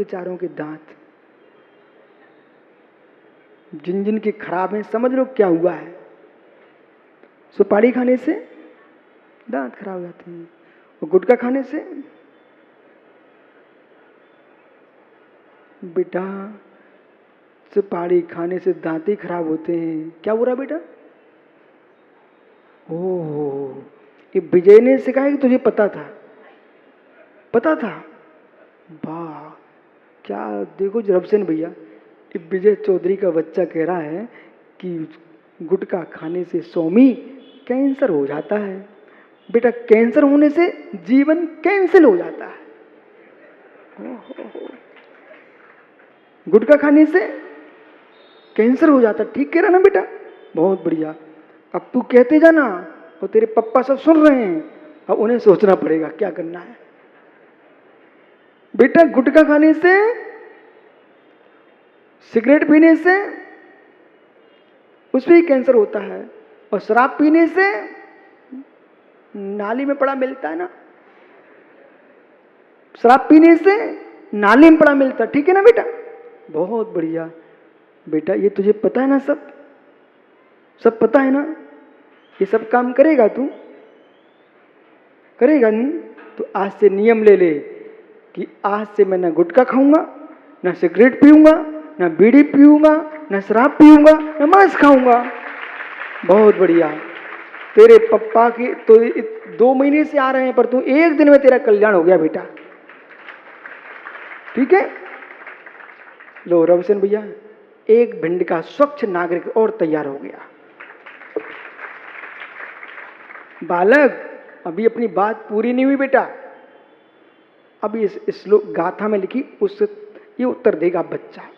बेचारों के दांत, जिन जिन के खराब हैं, समझ लो क्या हुआ है। सुपारी खाने से दांत खराब हो जाते हैं, और गुटखा खाने से बेटा, सुपारी खाने से दांत ही खराब होते हैं। क्या हो रहा बेटा? ओह, ये विजय ने सिखाया कि तुझे पता था? पता था? वाह, क्या देखो रवसेन भैया, विजय चौधरी का बच्चा कह रहा है कि गुटखा खाने से स्वामी कैंसर हो जाता है। बेटा, कैंसर होने से जीवन कैंसिल हो जाता है। गुटखा खाने से कैंसर हो जाता, ठीक कह रहा ना बेटा? बहुत बढ़िया। अब तू कहते जाना, और तेरे पप्पा सब सुन रहे हैं, अब उन्हें सोचना पड़ेगा क्या करना है। बेटा, गुटखा खाने से, सिगरेट पीने से उसमें ही कैंसर होता है, और शराब पीने से नाली में पड़ा मिलता है ना, शराब पीने से नाली में पड़ा मिलता, ठीक है ना बेटा? बहुत बढ़िया बेटा, ये तुझे पता है ना? सब पता है ना? ये सब काम करेगा तू? करेगा नहीं? तो आज से नियम ले ले कि आज से मैं ना गुटखा खाऊंगा, ना सिगरेट पीऊंगा, ना बीड़ी पीऊंगा, ना शराब पीऊंगा, ना मांस खाऊंगा। बहुत बढ़िया। तेरे पप्पा की तो 2 महीने से आ रहे हैं, पर तू एक दिन में तेरा कल्याण हो गया बेटा, ठीक है? लो रवसेन भैया, एक भिंड का स्वच्छ नागरिक और तैयार हो गया। बालक, अभी अपनी बात पूरी नहीं हुई बेटा, अभी इस श्लोक गाथा में लिखी उससे ये उत्तर देगा बच्चा।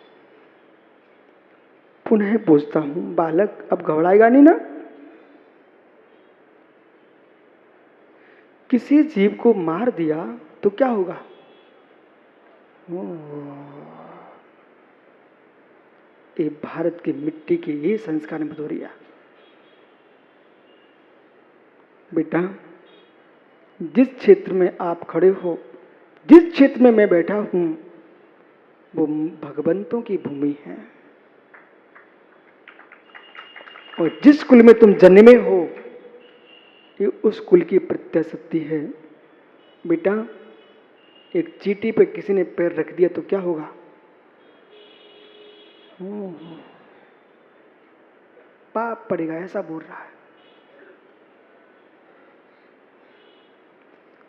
पुनः पूछता हूं बालक, अब घबराएगा नहीं ना? किसी जीव को मार दिया तो क्या होगा? ये भारत की मिट्टी की ये संस्कार बतौरिया। बेटा, जिस क्षेत्र में आप खड़े हो, जिस क्षेत्र में मैं बैठा हूं, वो भगवंतों की भूमि है, और जिस कुल में तुम जन्मे हो, ये उस कुल की प्रत्यय है। बेटा, एक चींटी पे किसी ने पैर रख दिया तो क्या होगा? पाप पड़ेगा, ऐसा बोल रहा है।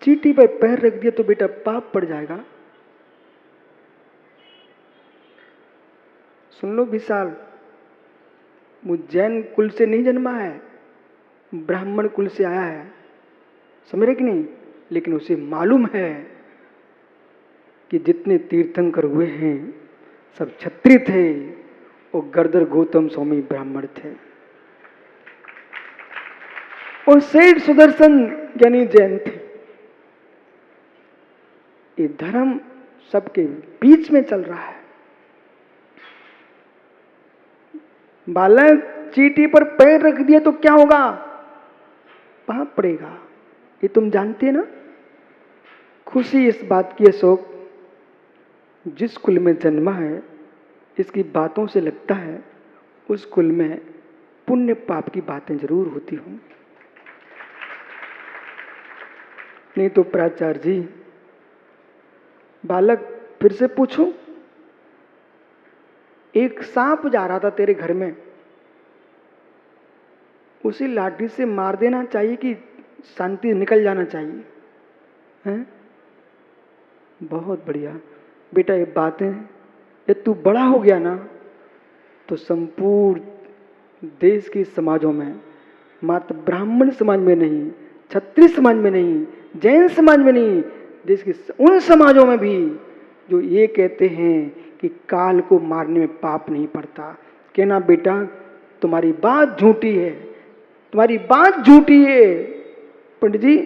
चींटी पे पैर रख दिया तो बेटा पाप पड़ जाएगा। सुन लो विशाल, वो जैन कुल से नहीं जन्मा है, ब्राह्मण कुल से आया है, समझ रहे कि नहीं? लेकिन उसे मालूम है कि जितने तीर्थंकर हुए हैं सब क्षत्रिय थे, और गर्दर गौतम स्वामी ब्राह्मण थे, और सेठ सुदर्शन यानी जैन थे। ये धर्म सबके बीच में चल रहा है। बालक, चींटी पर पैर रख दिया तो क्या होगा? पाप पड़ेगा, ये तुम जानते ना? खुशी इस बात की, अशोक, जिस कुल में जन्मा है, इसकी बातों से लगता है उस कुल में पुण्य पाप की बातें जरूर होती होंगी। नहीं तो प्राचार्य जी, बालक फिर से पूछूं, एक सांप जा रहा था तेरे घर में, उसी लाठी से मार देना चाहिए कि शांति निकल जाना चाहिए? हैं? बहुत बढ़िया बेटा, ये बातें, ये तू बड़ा हो गया ना, तो संपूर्ण देश के समाजों में, मात्र ब्राह्मण समाज में नहीं, क्षत्रिय समाज में नहीं, जैन समाज में नहीं, देश के उन समाजों में भी जो ये कहते हैं कि काल को मारने में पाप नहीं पड़ता, कहना बेटा तुम्हारी बात झूठी है, तुम्हारी बात झूठी है। पंडित जी,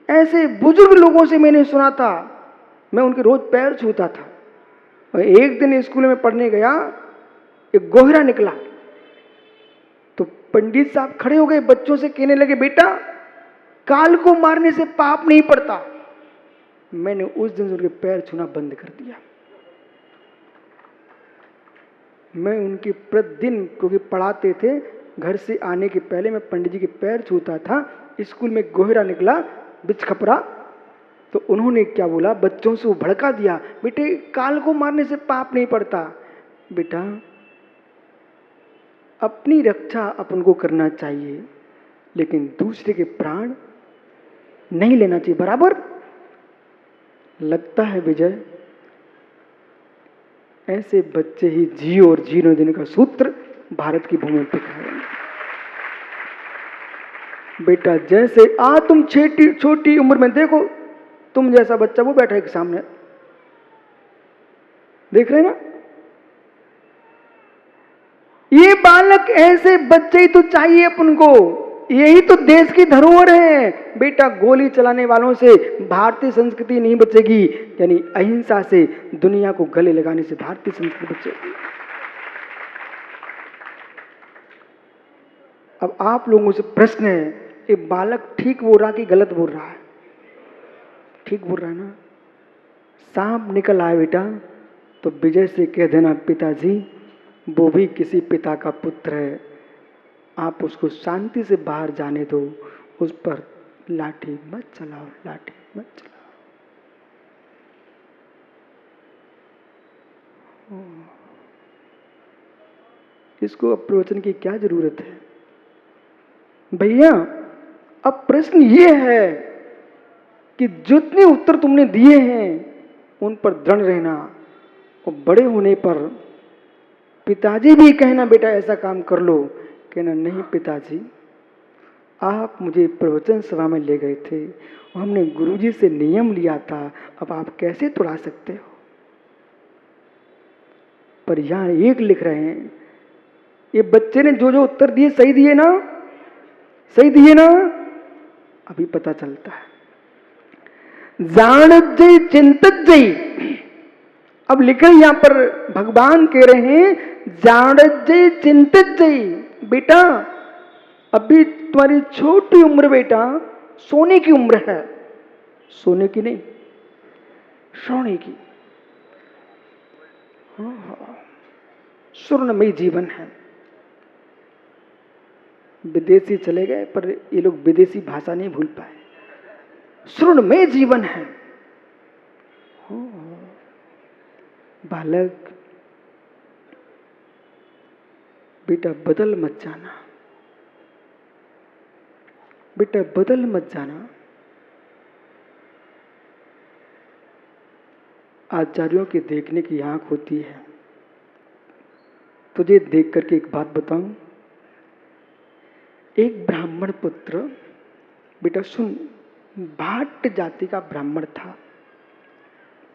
ऐसे बुजुर्ग लोगों से मैंने सुना था, मैं उनके रोज पैर छूता था, और एक दिन स्कूल में पढ़ने गया, एक गोहरा निकला, तो पंडित साहब खड़े हो गए, बच्चों से कहने लगे बेटा काल को मारने से पाप नहीं पड़ता। मैंने उस दिन उनके पैर छूना बंद कर दिया। मैं उनकी प्रतिदिन, क्योंकि पढ़ाते थे, घर से आने के पहले मैं पंडित जी के पैर छूता था। स्कूल में गोहरा निकला, बिच खपरा, तो उन्होंने क्या बोला, बच्चों से वो भड़का दिया, बेटे काल को मारने से पाप नहीं पड़ता। बेटा अपनी रक्षा अपन को करना चाहिए, लेकिन दूसरे के प्राण नहीं लेना चाहिए। बराबर लगता है विजय, ऐसे बच्चे ही जियो और जीनो देने का सूत्र भारत की भूमि पर है। बेटा जैसे तुम छोटी उम्र में देखो, तुम जैसा बच्चा वो बैठा है के सामने, देख रहे ना, ये बालक, ऐसे बच्चे ही तो चाहिए अपन को, यही तो देश की धरोहर है। बेटा गोली चलाने वालों से भारतीय संस्कृति नहीं बचेगी, यानी अहिंसा से दुनिया को गले लगाने से भारतीय संस्कृति बचेगी। अब आप लोगों से प्रश्न है, ये बालक ठीक बोल रहा कि गलत बोल रहा है? ठीक बोल रहा है ना? सांप निकल आए बेटा तो विजय से कह देना, पिताजी वो भी किसी पिता का पुत्र है, आप उसको शांति से बाहर जाने दो, उस पर लाठी मत चलाओ, लाठी मत चलाओ। इसको अब प्रवचन की क्या जरूरत है भैया? अब प्रश्न ये है कि जितने उत्तर तुमने दिए हैं उन पर दृढ़ रहना, और बड़े होने पर पिताजी भी कहना बेटा ऐसा काम कर लो, कहना नहीं पिताजी, आप मुझे प्रवचन सभा में ले गए थे और हमने गुरुजी से नियम लिया था, अब आप कैसे तोड़ा सकते हो? पर यहां एक लिख रहे हैं, ये बच्चे ने जो जो उत्तर दिए सही दिए ना, सही दिए ना, अभी पता चलता है। जान जय चिंतित जय, अब लिखे यहां पर भगवान कह रहे हैं जान जय चिंतित जय। बेटा अभी तुम्हारी छोटी उम्र, बेटा सोने की उम्र है, सोने की नहीं, सोने की, स्वर्णमयी जीवन है। विदेशी चले गए पर ये लोग विदेशी भाषा नहीं भूल पाए, स्वर्णमय जीवन है। बालक बेटा बदल मत जाना, बेटा बदल मत जाना। आचार्यों की देखने की आंख होती है। तुझे देख करके एक बात बताऊं, एक ब्राह्मण पुत्र, बेटा सुन, भाट जाति का ब्राह्मण था।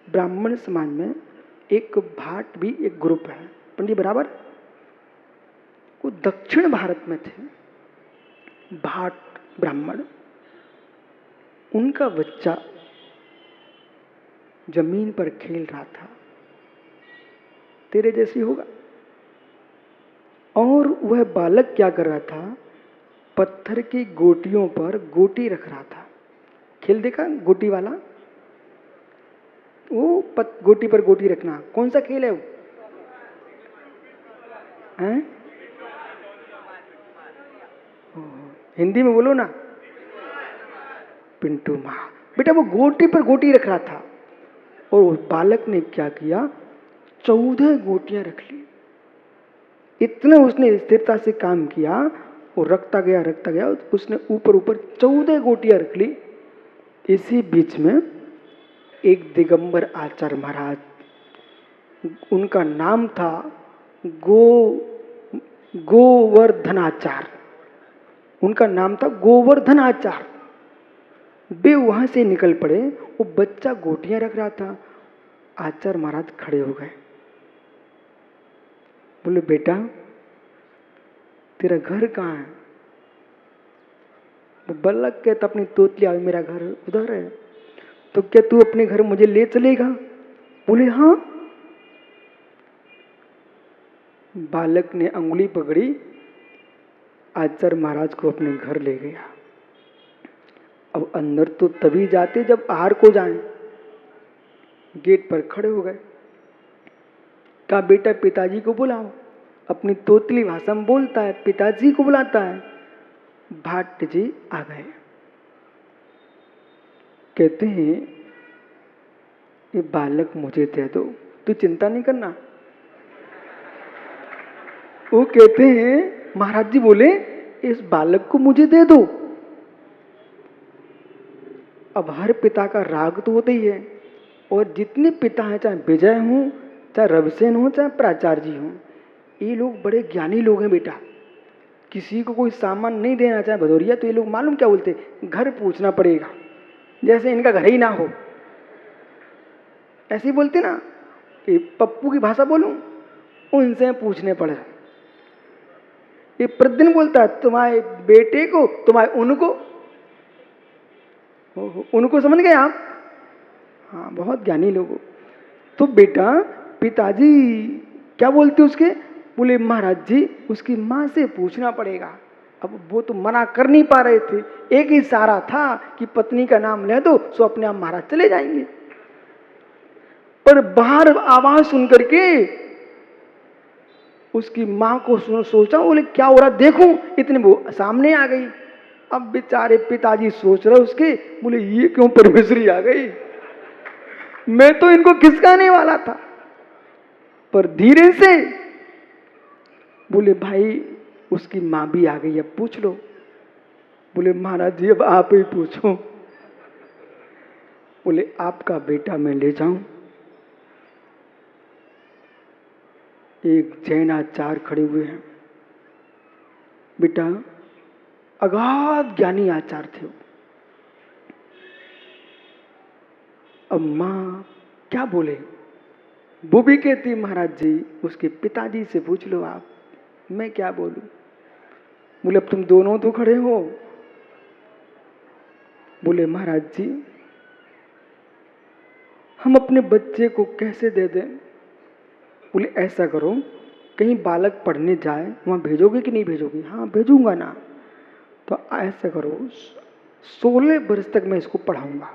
ब्राह्मण समाज में एक भाट भी एक ग्रुप है, पंडित बराबर, वो दक्षिण भारत में थे। भाट ब्राह्मण, उनका बच्चा जमीन पर खेल रहा था, तेरे जैसी होगा, और वह बालक क्या कर रहा था, पत्थर की गोटियों पर गोटी रख रहा था। खेल देखा गोटी वाला, वो गोटी पर गोटी रखना, कौन सा खेल है वो? हैं? हिंदी में बोलो ना, पिंटू माँ। बेटा वो गोटी पर गोटी रख रहा था, और उस बालक ने क्या किया, 14 गोटियां रख ली। इतने उसने स्थिरता से काम किया, वो रखता गया, उसने ऊपर ऊपर 14 गोटियां रख ली। इसी बीच में एक दिगंबर आचार्य महाराज, उनका नाम था गोवर्धनाचार्य, उनका नाम था गोवर्धनाचार्य। वे वहां से निकल पड़े, वो बच्चा गोटियां रख रहा था। आचार्य महाराज खड़े हो गए, बोले बेटा तेरा घर कहाँ है? वो बालक कहता अपनी तोतली, आओ मेरा घर उधर है, तो क्या तू अपने घर मुझे ले चलेगा? बोले हाँ। बालक ने अंगुली पकड़ी, आचार्य महाराज को अपने घर ले गया। अब अंदर तो तभी जाते जब आहार को जाएं। गेट पर खड़े हो गए, कहा बेटा पिताजी को बुलाओ। अपनी तोतली भाषा में बोलता है, पिताजी को बुलाता है। भाट जी आ गए, कहते हैं ये बालक मुझे दे दो, तू चिंता नहीं करना। वो कहते हैं, महाराज जी बोले इस बालक को मुझे दे दो। अब हर पिता का राग तो होता ही है, और जितने पिता हैं, चाहे विजय हों, चाहे रविसेन हो, चाहे प्राचार्य जी हों, ये लोग बड़े ज्ञानी लोग हैं बेटा। किसी को कोई सामान नहीं देना चाहे भदौरिया, तो ये लोग मालूम क्या बोलते, घर पूछना पड़ेगा, जैसे इनका घर ही ना हो। ऐसे ही बोलते ना, कि पप्पू की भाषा बोलूं, उनसे पूछने पड़े। ये प्रतिदिन बोलता है, तुम्हारे बेटे को, तुम्हारे उनको समझ गए आप? हाँ, बहुत ज्ञानी लोग हो। तो बेटा पिताजी क्या बोलते उसके, बोले महाराज जी उसकी माँ से पूछना पड़ेगा। अब वो तो मना कर नहीं पा रहे थे, एक ही सारा था कि पत्नी का नाम ले दो सो अपने आप महाराज चले जाएंगे। पर बाहर आवाज सुन करके उसकी माँ को सोचा, बोले क्या हो रहा देखूं, इतने वो सामने आ गई। अब बेचारे पिताजी सोच रहे उसके, बोले ये क्यों परमेश्वरी आ गई, मैं तो इनको खिसकाने वाला था। पर धीरे से बोले भाई उसकी माँ भी आ गई, अब पूछ लो। बोले महाराज जी अब आप ही पूछो। बोले आपका बेटा मैं ले जाऊं? एक जैनाचार्य खड़े हुए हैं बेटा, अगाध ज्ञानी आचार्य थे। अब माँ क्या बोले, वो भी कहती महाराज जी उसके पिताजी से पूछ लो आप, मैं क्या बोलूं। बोले अब तुम दोनों तो खड़े हो। बोले महाराज जी हम अपने बच्चे को कैसे दे दें। बोले ऐसा करो, कहीं बालक पढ़ने जाए वहां भेजोगे कि नहीं भेजोगे? हाँ भेजूंगा ना। तो ऐसा करो 16 वर्ष तक मैं इसको पढ़ाऊंगा।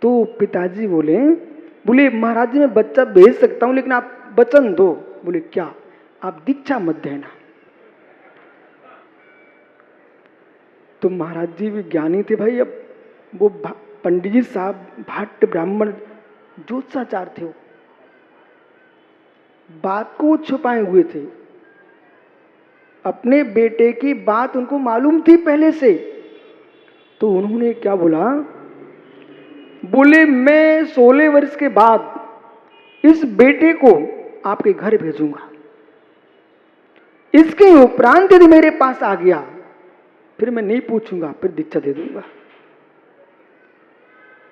तो पिताजी बोले महाराज जी मैं बच्चा भेज सकता हूं, लेकिन आप वचन दो। बोले क्या? आप दीक्षा मत देना। तो महाराज जी भी ज्ञानी थे भाई। अब वो पंडित जी साहब भाट ब्राह्मण ज्योतिषाचार्य थे, बात को छुपाए हुए थे। अपने बेटे की बात उनको मालूम थी पहले से। तो उन्होंने क्या बोला, बोले मैं 16 वर्ष के बाद इस बेटे को आपके घर भेजूंगा, इसके उपरांत यदि मेरे पास आ गया फिर मैं नहीं पूछूंगा, फिर दीक्षा दे दूंगा।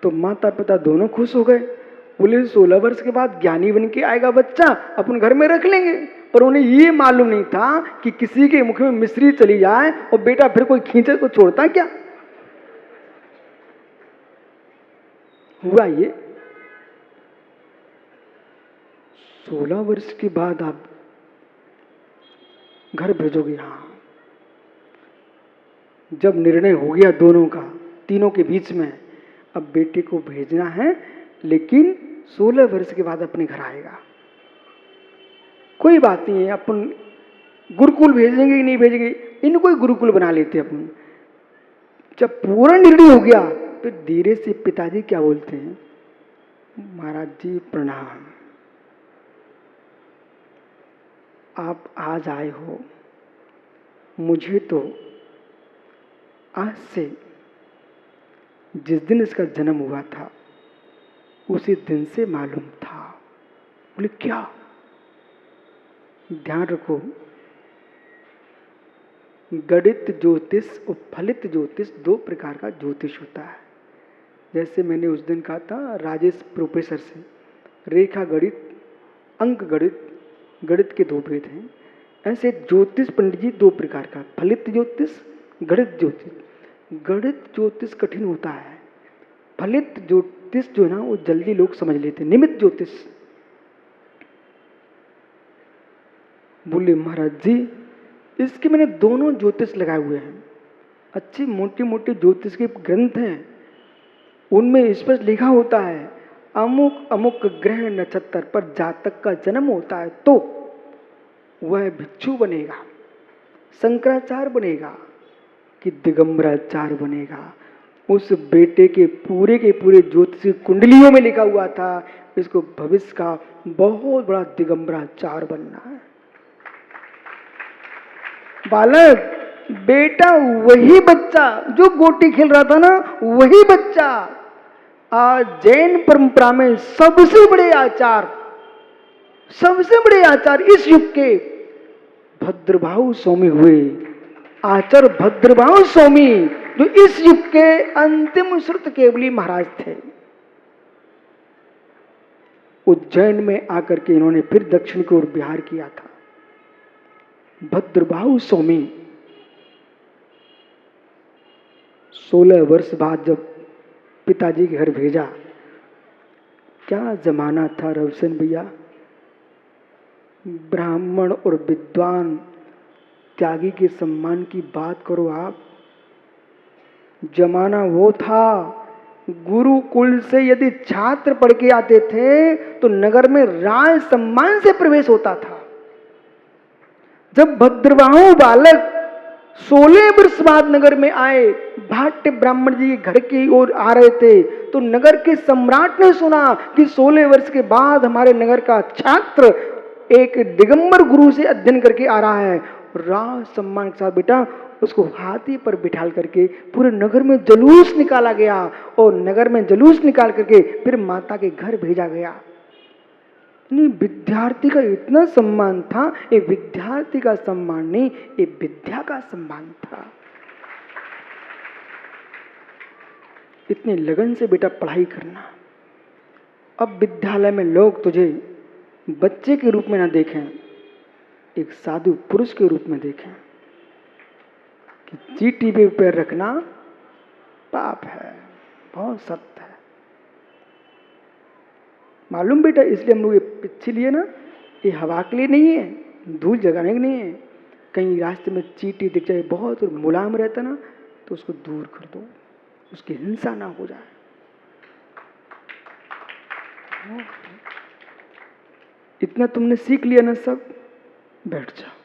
तो माता पिता दोनों खुश हो गए। बोले 16 वर्ष के बाद ज्ञानी बन के आएगा बच्चा, अपन घर में रख लेंगे। पर उन्हें ये मालूम नहीं था कि किसी के मुख में मिश्री चली जाए और बेटा फिर कोई खींचे को छोड़ता क्या। हुआ ये 16 वर्ष के बाद आप घर भेजोगे। हाँ, जब निर्णय हो गया दोनों का, तीनों के बीच में, अब बेटे को भेजना है, लेकिन 16 वर्ष के बाद अपने घर आएगा। कोई बात नहीं है, अपन गुरुकुल भेजेंगे कि नहीं भेजेंगे, इनको ही गुरुकुल बना लेते अपन। जब पूरा निर्णय हो गया फिर धीरे से पिताजी क्या बोलते हैं, महाराज जी प्रणाम, आप आज आए हो। मुझे तो आज से जिस दिन इसका जन्म हुआ था उसी दिन से मालूम था। बोले क्या? ध्यान रखो, गणित ज्योतिष और फलित ज्योतिष दो प्रकार का ज्योतिष होता है। जैसे मैंने उस दिन कहा था राजेश प्रोफेसर से, रेखा गणित, अंक गणित, गणित के दो भेद हैं। ऐसे ज्योतिष पंडित जी दो प्रकार का, फलित ज्योतिष, गणित ज्योतिष। गणित ज्योतिष कठिन होता है, फलित ज्योतिष जो है ना वो जल्दी लोग समझ लेते हैं। निमित्त ज्योतिष। बोले महाराज जी इसके मैंने दोनों ज्योतिष लगाए हुए हैं, अच्छी मोटी मोटी ज्योतिष के ग्रंथ हैं, उनमें स्पष्ट लिखा होता है अमुक अमुक ग्रह नक्षत्र पर जातक का जन्म होता है तो वह भिक्षु बनेगा, शंकराचार्य बनेगा कि दिगंबराचार्य बनेगा। उस बेटे के पूरे ज्योतिष कुंडलियों में लिखा हुआ था इसको भविष्य का बहुत बड़ा दिगंबराचार्य बनना है। बालक बेटा वही बच्चा जो गोटी खेल रहा था ना, वही बच्चा आज जैन परंपरा में सबसे बड़े आचार्य इस युग के भद्रभाऊ स्वामी हुए। आचार्य भद्रभाऊ स्वामी जो इस युग के अंतिम श्रुत केवली महाराज थे। उज्जैन में आकर के इन्होंने फिर दक्षिण की ओर विहार किया था। भद्रभाऊ स्वामी 16 वर्ष बाद जब पिताजी के घर भेजा, क्या जमाना था रविशन भैया। ब्राह्मण और विद्वान त्यागी के सम्मान की बात करो आप। जमाना वो था गुरुकुल से यदि छात्र पढ़ के आते थे तो नगर में राज सम्मान से प्रवेश होता था। जब भद्रबाहु बालक 16 वर्ष बाद नगर में आए, भाट्य ब्राह्मण जी के घर की ओर आ रहे थे तो नगर के सम्राट ने सुना कि 16 वर्ष के बाद हमारे नगर का छात्र एक दिगंबर गुरु से अध्ययन करके आ रहा है। राज सम्मान के साथ बेटा उसको हाथी पर बिठाल करके पूरे नगर में जुलूस निकाला गया और नगर में जुलूस निकाल करके फिर माता के घर भेजा गया। विद्यार्थी का इतना सम्मान था, ये विद्यार्थी का सम्मान नहीं, ये विद्या का सम्मान था। इतनी लगन से बेटा पढ़ाई करना। अब विद्यालय में लोग तुझे बच्चे के रूप में ना देखें, एक साधु पुरुष के रूप में देखें कि चीटी पे पैर रखना पाप है, बहुत सत्य है। मालूम बेटा, इसलिए हम लोग ये पिच्छी लिए ना, ये हवा के लिए नहीं है, धूल जगाने के नहीं है। कहीं रास्ते में चींटी दिख जाए बहुत और मुलायम रहता ना तो उसको दूर कर दो, उसकी हिंसा ना हो जाए। इतना तुमने सीख लिया ना सब, बैठ जाओ।